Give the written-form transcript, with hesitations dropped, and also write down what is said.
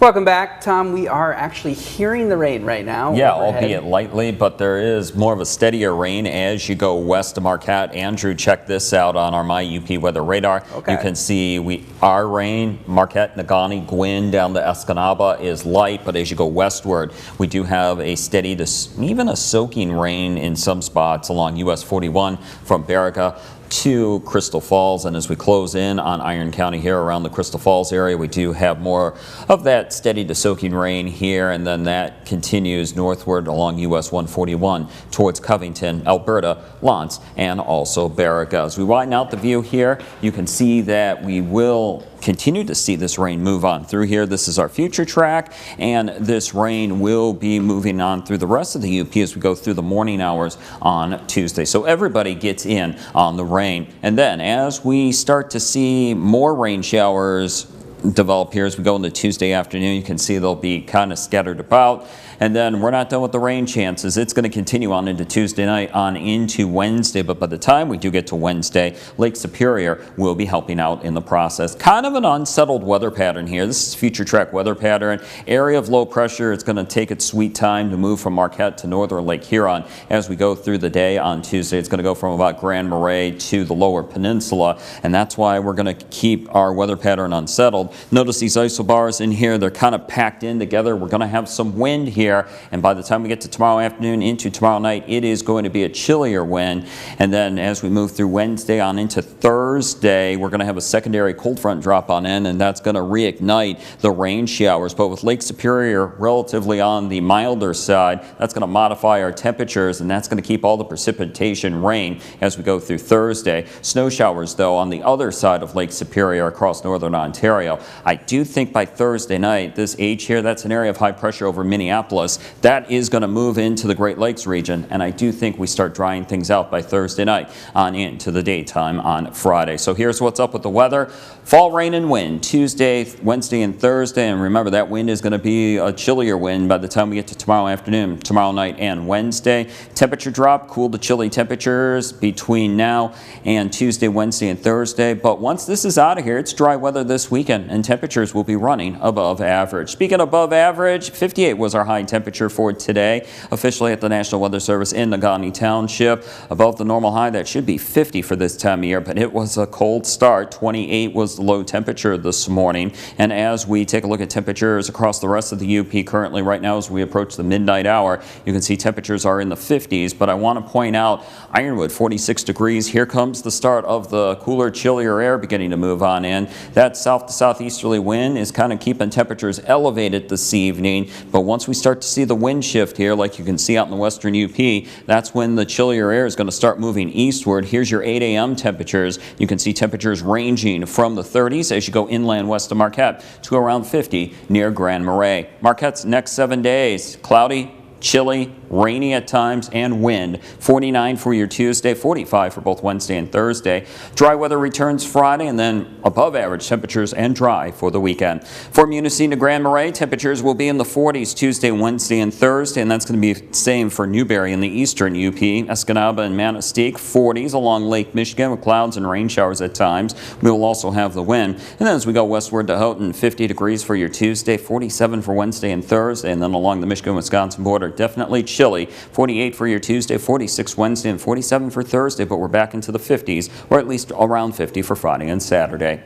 Welcome back, Tom. We are actually hearing the rain right now. Yeah, overhead. albeit lightly, but there is more of a steadier rain as you go west of Marquette. Andrew, check this out on our MyUP weather radar. Okay. You can see our rain, Marquette, Negaunee, Gwinn, down to Escanaba is light, but as you go westward, we do have a steady to even a soaking rain in some spots along US 41 from Baraga to Crystal Falls, and as we close in on Iron County here around the Crystal Falls area, we do have more of that steady to soaking rain here, and then that continues northward along US 141 towards Covington, Alberta, L'Anse, and also Baraga. As we widen out the view here, you can see that we will continue to see this rain move on through here. This is our future track, and this rain will be moving on through the rest of the UP as we go through the morning hours on Tuesday. So everybody gets in on the rain. And then as we start to see more rain showers develop here as we go into Tuesday afternoon, you can see they'll be kind of scattered about. And then we're not done with the rain chances. It's going to continue on into Tuesday night, on into Wednesday. But by the time we do get to Wednesday, Lake Superior will be helping out in the process. Kind of an unsettled weather pattern here. This is future track weather pattern. Area of low pressure. It's going to take its sweet time to move from Marquette to northern Lake Huron as we go through the day on Tuesday. It's going to go from about Grand Marais to the lower peninsula. And that's why we're going to keep our weather pattern unsettled. Notice these isobars in here. They're kind of packed in together. We're going to have some wind here. And by the time we get to tomorrow afternoon into tomorrow night, it is going to be a chillier wind. And then as we move through Wednesday on into Thursday, we're going to have a secondary cold front drop on in, and that's going to reignite the rain showers. But with Lake Superior relatively on the milder side, that's going to modify our temperatures, and that's going to keep all the precipitation rain as we go through Thursday. Snow showers, though, on the other side of Lake Superior across northern Ontario. I do think by Thursday night, this H here, that's an area of high pressure over Minneapolis. That is going to move into the Great Lakes region, and I do think we start drying things out by Thursday night on into the daytime on Friday. So here's what's up with the weather. Fall, rain, and wind Tuesday, Wednesday, and Thursday, and remember that wind is going to be a chillier wind by the time we get to tomorrow afternoon, tomorrow night, and Wednesday. Temperature drop, cool to chilly temperatures between now and Tuesday, Wednesday, and Thursday. But once this is out of here, it's dry weather this weekend, and temperatures will be running above average. Speaking above average, 58 was our high temperature for today, officially at the National Weather Service in Negaunee Township. Above the normal high, that should be 50 for this time of year, but it was a cold start. 28 was the low temperature this morning. And as we take a look at temperatures across the rest of the UP currently right now as we approach the midnight hour, you can see temperatures are in the 50s, but I want to point out Ironwood, 46 degrees. Here comes the start of the cooler, chillier air beginning to move on in. That south to southeasterly wind is kind of keeping temperatures elevated this evening, but once we start to see the wind shift here, like you can see out in the western UP, that's when the chillier air is going to start moving eastward. Here's your 8 a.m. temperatures. You can see temperatures ranging from the 30s as you go inland west of Marquette to around 50 near Grand Marais. Marquette's next 7 days, cloudy, chilly, rainy at times, and wind. 49 for your Tuesday, 45 for both Wednesday and Thursday. Dry weather returns Friday, and then above average temperatures and dry for the weekend. From Munising to Grand Marais, temperatures will be in the 40s Tuesday, Wednesday, and Thursday, and that's going to be the same for Newberry in the eastern UP. Escanaba and Manistee, 40s along Lake Michigan with clouds and rain showers at times. We will also have the wind. And then as we go westward to Houghton, 50 degrees for your Tuesday, 47 for Wednesday and Thursday, and then along the Michigan-Wisconsin border, definitely chilly. 48 for your Tuesday, 46 Wednesday, and 47 for Thursday, but we're back into the 50s, or at least around 50 for Friday and Saturday.